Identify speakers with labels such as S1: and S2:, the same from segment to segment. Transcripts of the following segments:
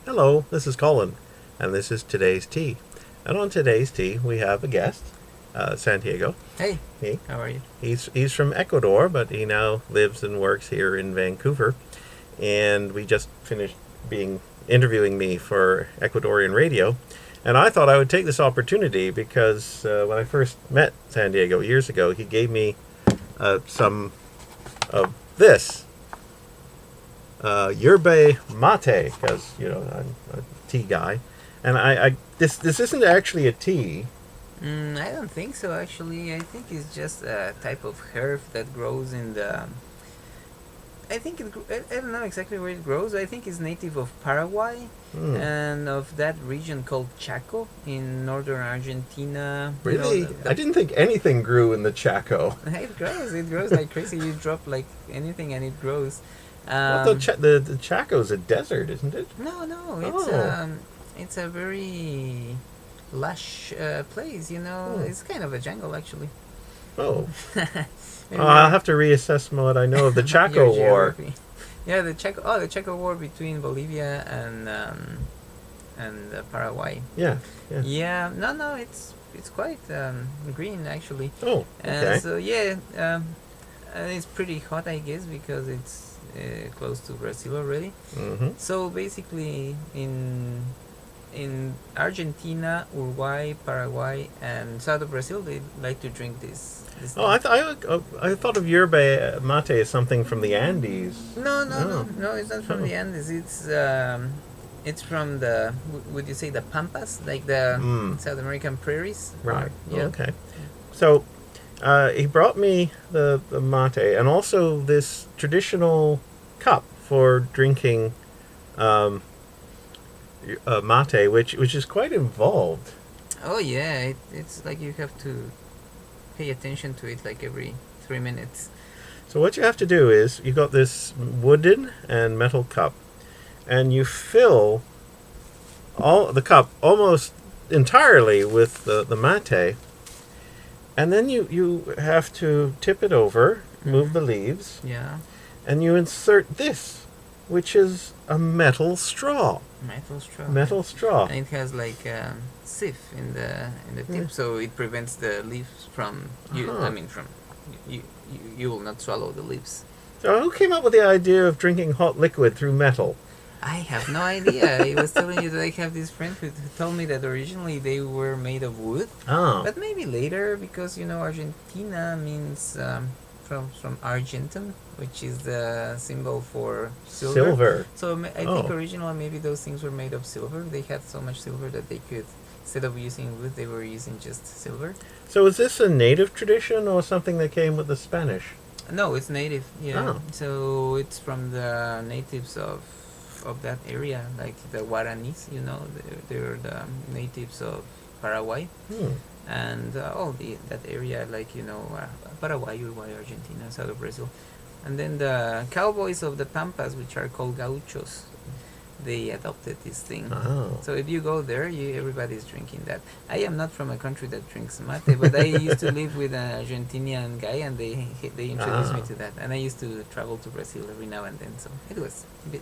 S1: Hello, this is Colin, and this is today's tea. And on today's tea, we have a guest, Santiago.
S2: Hey,
S1: He,
S2: how are you?
S1: he's from Ecuador, but he now lives and works here in Vancouver. And we just finished being interviewing me for Ecuadorian radio. And I thought I would take this opportunity because when I first met Santiago years ago, he gave me some of this Yerba Mate, because I'm a tea guy, and this isn't actually a tea.
S2: I don't think so. Actually, I think it's just a type of herb that grows in the. I think I don't know exactly where it grows. I think it's native of Paraguay
S1: Hmm.
S2: and of that region called Chaco in northern Argentina.
S1: Really, I didn't think anything grew in the Chaco.
S2: It grows. It grows like crazy. You drop like anything and it grows.
S1: Well, the Chaco's a desert, isn't it?
S2: No.
S1: Oh.
S2: It's a very lush place.
S1: Hmm.
S2: It's kind of a jungle actually.
S1: Oh,
S2: Maybe
S1: I'll have to reassess what I know of the Chaco
S2: your
S1: War.
S2: geography. Yeah, the Chaco War between Bolivia and Paraguay.
S1: Yeah, yeah.
S2: Yeah, no, it's quite green actually.
S1: Oh, okay.
S2: So yeah, it's pretty hot I guess because it's close to Brazil already.
S1: Mm-hmm.
S2: So basically in Argentina, Uruguay, Paraguay, and south of Brazil, they like to drink this
S1: Oh, I thought of Yerba Mate as something from the Andes.
S2: No, it's not from
S1: Oh.
S2: the Andes. It's from the would you say the pampas, like the
S1: Mm.
S2: South American prairies?
S1: Right.
S2: Yeah.
S1: Okay. So he brought me the mate and also this traditional cup for drinking mate, which is quite involved.
S2: Oh yeah, it's like you have to pay attention to it like every 3 minutes.
S1: So what you have to do is you got this wooden and metal cup, and you fill all the cup almost entirely with the mate, and then you have to tip it over, move the leaves,
S2: Yeah,
S1: and you insert this, which is a metal straw.
S2: metal straw.
S1: Metal straw.
S2: And it has like sieve in the tip,
S1: Yeah.
S2: so it prevents the leaves from you.
S1: Uh-huh.
S2: I mean, from you will not swallow the leaves.
S1: So who came up with the idea of drinking hot liquid through metal?
S2: I have no idea. I was telling you that I have this friend who told me that originally they were made of wood,
S1: Oh.
S2: but maybe later because Argentina means from Argentum, which is the symbol for silver.
S1: Silver.
S2: So I think
S1: Oh.
S2: originally maybe those things were made of silver. They had so much silver that they could, instead of using wood, they were using just silver.
S1: So is this a native tradition or something that came with the Spanish?
S2: No, it's native. Yeah.
S1: Oh.
S2: So it's from the natives of that area, like the Guaranis. They're the natives of Paraguay,
S1: Hmm.
S2: and all that area, like Paraguay, Uruguay, Argentina, south of Brazil, and then the cowboys of the Pampas, which are called gauchos, they adopted this thing.
S1: Oh.
S2: So if you go there, everybody's drinking that. I am not from a country that drinks mate, but I used to live with an Argentinian guy, and they introduced me
S1: Ah.
S2: to that. And I used to travel to Brazil every now and then, so it was a bit.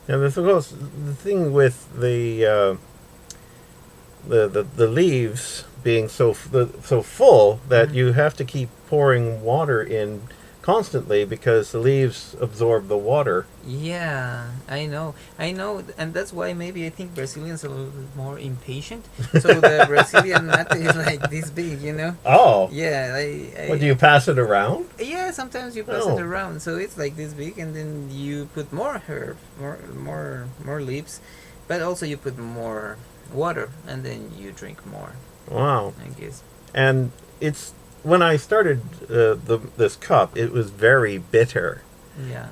S1: Now, of course, the thing with the leaves being so full that
S2: Mhm.
S1: you have to keep pouring water in constantly because the leaves absorb the water.
S2: Yeah, I know, and that's why maybe I think Brazilians are a little bit more impatient. So the Brazilian mate is like this big.
S1: Oh,
S2: Yeah,
S1: what do you pass it around?
S2: Yeah, sometimes you pass
S1: Oh.
S2: it around, so it's like this big, and then you put more herb, more leaves, but also you put more water, and then you drink more.
S1: Wow.
S2: I guess.
S1: And it's when I started this cup, it was very bitter.
S2: Yeah.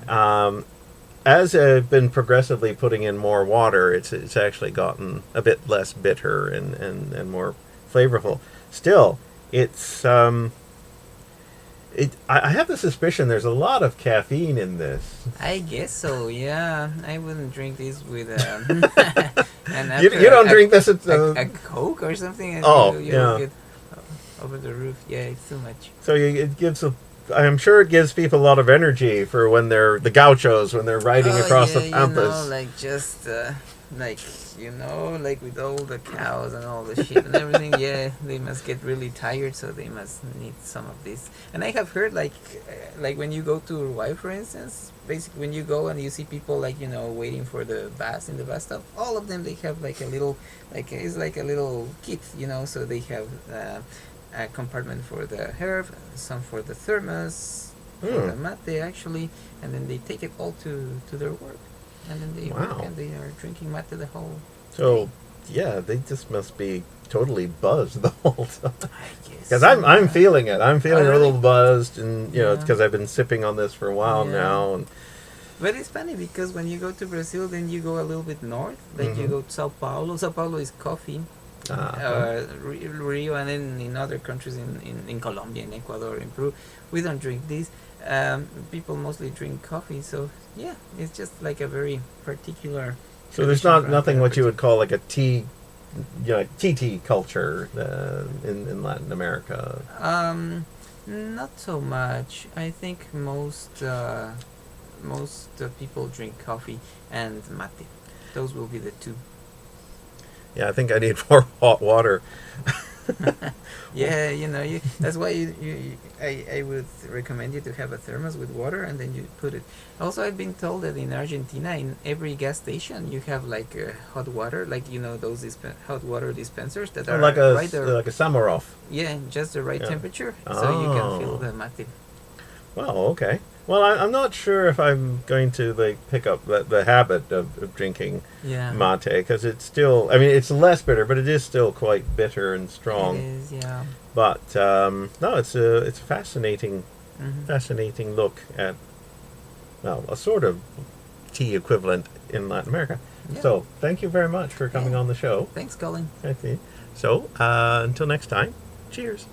S1: As I've been progressively putting in more water, it's actually gotten a bit less bitter and more flavorful. Still, it's I have the suspicion there's a lot of caffeine in this.
S2: I guess so. Yeah, I wouldn't drink this with and
S1: You
S2: after
S1: don't drink this at
S2: a Coke or something. And
S1: Oh,
S2: you
S1: yeah.
S2: get over the roof. Yeah, it's too much.
S1: so it gives I'm sure it gives people a lot of energy for when they're the gauchos when they're riding
S2: Oh
S1: across
S2: yeah,
S1: the pampas.
S2: like just like like with all the cows and all the sheep and everything. Yeah, they must get really tired, so they must need some of this. And I have heard like when you go to Uruguay, for instance, basically when you go and you see people like waiting for the bus in the bus stop, all of them they have like a little it's like a little kit, so they have a compartment for the herb, some for the thermos, for the mate actually, and then they take it all to their work, and then they work
S1: Wow.
S2: and they are drinking mate the whole
S1: So
S2: day.
S1: yeah, they just must be totally buzzed the whole time.
S2: I guess
S1: Because
S2: so.
S1: I'm feeling it. I'm
S2: Oh
S1: feeling a little
S2: really?
S1: buzzed, and it's
S2: Yeah.
S1: because I've been sipping on this for a while
S2: Yeah.
S1: now. And
S2: But it's funny because when you go to Brazil, then you go a little bit north, like you
S1: hmm
S2: go to Sao Paulo. Sao Paulo is coffee.
S1: uh-huh.
S2: Rio, and then in other countries in Colombia, in Ecuador, in Peru, we don't drink this. People mostly drink coffee, so yeah, it's just like a very particular
S1: So there's
S2: tradition
S1: not
S2: from
S1: nothing what you
S2: Brazil.
S1: would call like a tea, TT culture in Latin America.
S2: Not so much. I think most people drink coffee and mate. Those will be the two.
S1: Yeah, I think I need more hot water.
S2: Yeah, that's why I would recommend you to have a thermos with water and then you put it. Also, I've been told that in Argentina, in every gas station, you have like hot water, like those hot water dispensers that
S1: Oh,
S2: are right there.
S1: like a Samarov.
S2: Yeah, just the right
S1: Yeah.
S2: temperature, so you can feel
S1: Oh.
S2: the mate.
S1: Well, okay. Well, I'm not sure if I'm going to like pick up the habit of drinking
S2: Yeah,
S1: mate because it's still. I mean, it's less bitter, but it is still quite bitter and
S2: it
S1: strong.
S2: is. Yeah.
S1: But no, it's a fascinating look at a sort of tea equivalent in Latin America.
S2: Yeah.
S1: So thank you very much for coming
S2: Yeah.
S1: on the show.
S2: Thanks, Colin.
S1: Okay. So until next time, cheers.